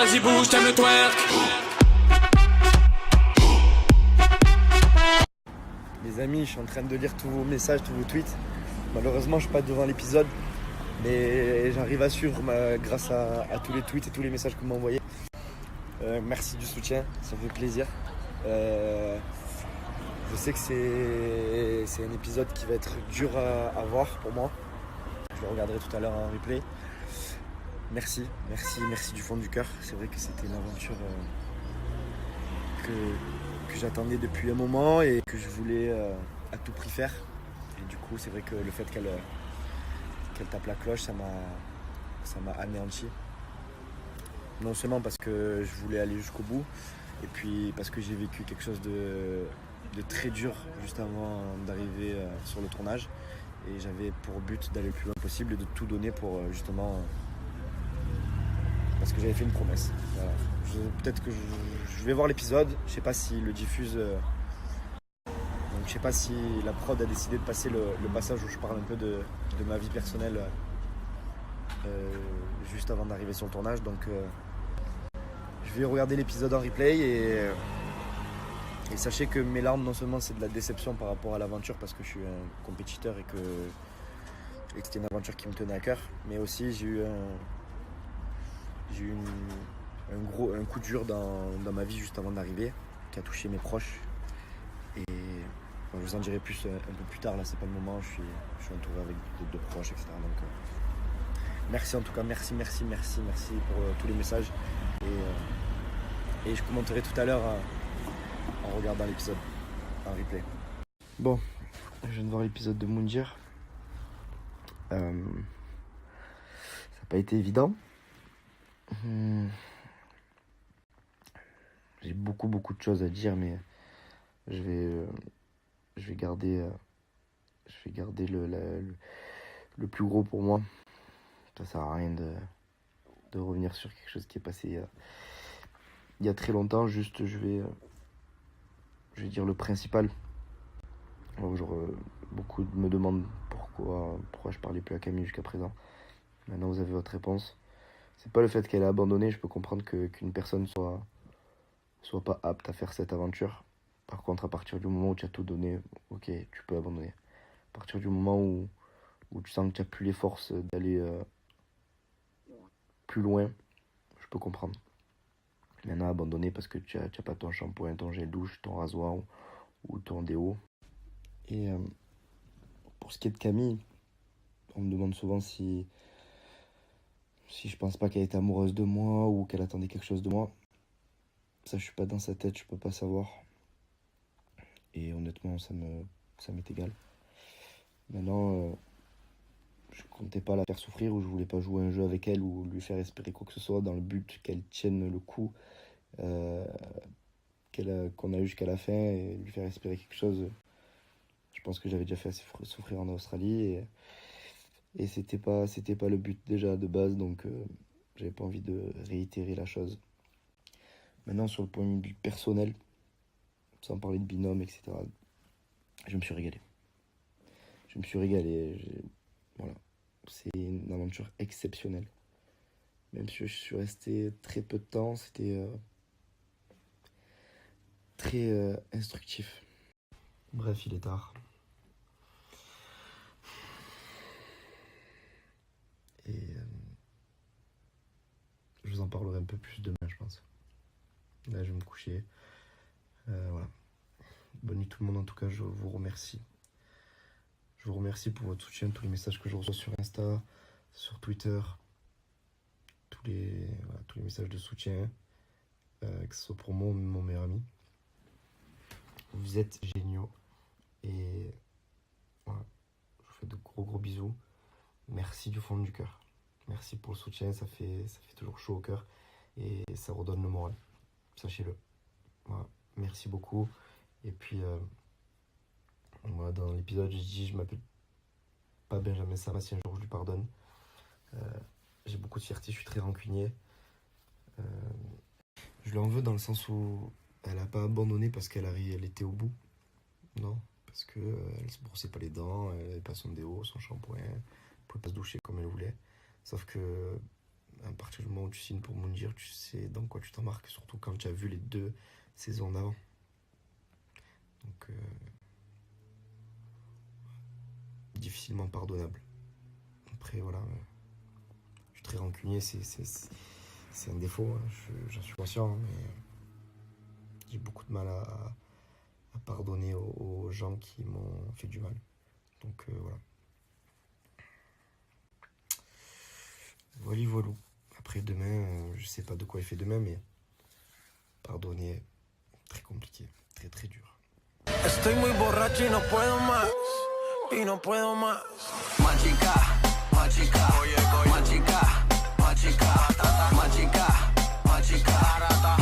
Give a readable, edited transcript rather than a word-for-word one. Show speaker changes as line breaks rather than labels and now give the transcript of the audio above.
vas-y bouge, t'aimes le twerk.
Les amis, je suis en train de lire tous vos messages, tous vos tweets. Malheureusement, je suis pas devant l'épisode, mais j'arrive à suivre grâce à tous les tweets et tous les messages que vous m'envoyez. Merci du soutien, ça fait plaisir. Je sais que c'est un épisode qui va être dur à voir pour moi. Je le regarderai tout à l'heure en replay. Merci du fond du cœur. C'est vrai que c'était une aventure que j'attendais depuis un moment et que je voulais à tout prix faire. Et du coup, c'est vrai que le fait qu'elle tape la cloche, ça m'a anéanti. Non seulement parce que je voulais aller jusqu'au bout, et puis parce que j'ai vécu quelque chose de très dur juste avant d'arriver sur le tournage. Et j'avais pour but d'aller le plus loin possible et de tout donner pour justement... parce que j'avais fait une promesse. Voilà. Peut-être que je vais voir l'épisode, je sais pas s'il le diffuse. Donc je sais pas si la prod a décidé de passer le passage où je parle un peu de ma vie personnelle juste avant d'arriver sur le tournage. Donc je vais regarder l'épisode en replay et sachez que mes larmes, non seulement c'est de la déception par rapport à l'aventure parce que je suis un compétiteur et que c'était une aventure qui me tenait à cœur, mais aussi j'ai eu un coup dur dans ma vie juste avant d'arriver qui a touché mes proches. Et je vous en dirai plus un peu plus tard, là c'est pas le moment, je suis entouré avec de proches, etc. Donc merci en tout cas, merci pour tous les messages. Et je commenterai tout à l'heure en regardant l'épisode en replay. Bon, je viens de voir l'épisode de Moundir. Ça n'a pas été évident. J'ai beaucoup de choses à dire, mais je vais garder le plus gros pour moi. Ça sert à rien de revenir sur quelque chose qui est passé il y a très longtemps. Juste, je vais dire le principal. Genre, beaucoup me demandent pourquoi je parlais plus à Camille jusqu'à présent. Maintenant, vous avez votre réponse. C'est pas le fait qu'elle a abandonné. Je peux comprendre qu'une personne soit pas apte à faire cette aventure. Par contre, à partir du moment où tu as tout donné, ok, tu peux abandonner. À partir du moment où tu sens que tu n'as plus les forces d'aller plus loin, je peux comprendre. Maintenant, abandonner parce que tu n'as pas ton shampoing, ton gel douche, ton rasoir ou ton déo. Et pour ce qui est de Camille, on me demande souvent si je pense pas qu'elle était amoureuse de moi ou qu'elle attendait quelque chose de moi. Ça, je suis pas dans sa tête, je peux pas savoir. Et honnêtement, ça m'est égal. Maintenant, je comptais pas la faire souffrir ou je voulais pas jouer un jeu avec elle ou lui faire espérer quoi que ce soit dans le but qu'elle tienne le coup qu'on a eu jusqu'à la fin et lui faire espérer quelque chose. Je pense que j'avais déjà fait assez souffrir en Australie et c'était pas le but déjà de base, donc j'avais pas envie de réitérer la chose. Maintenant, sur le point de vue personnel, sans parler de binôme, etc., je me suis régalé. Voilà. C'est une aventure exceptionnelle. Même si je suis resté très peu de temps, c'était très instructif. Bref, il est tard. Et je vous en parlerai un peu plus demain, je pense. Là, je vais me coucher. Voilà. Bonne nuit tout le monde, en tout cas, je vous remercie. Je vous remercie pour votre soutien, tous les messages que je reçois sur Insta, sur Twitter, tous les messages de soutien, que ce soit pour moi ou mon meilleur ami. Vous êtes géniaux. Et voilà, je vous fais de gros bisous. Merci du fond du cœur. Merci pour le soutien, ça fait toujours chaud au cœur et ça redonne le moral. Sachez-le. Voilà, merci beaucoup. Et puis, voilà, dans l'épisode, je m'appelle pas Benjamin Sama, si un jour je lui pardonne. J'ai beaucoup de fierté, je suis très rancunier. Je lui en veux dans le sens où elle n'a pas abandonné parce elle était au bout. Non, parce que elle se brossait pas les dents, elle n'avait pas son déo, son shampoing, elle pouvait pas se doucher comme elle voulait. Sauf que à partir du moment où tu signes pour Moundir, tu sais dans quoi tu t'embarques, surtout quand tu as vu les 2 saisons d'avant. Donc, difficilement pardonnable. Après, voilà, je suis très rancunier, c'est un défaut, hein, j'en suis conscient, mais j'ai beaucoup de mal à pardonner aux gens qui m'ont fait du mal. Donc, voilà. Voilà. Après, demain, je sais pas de quoi il fait demain, mais pardonner, très compliqué, très très dur.
Estoy muy borracho y no puedo más. Y no puedo más. Machica, machica, machica, machica, machica, machica,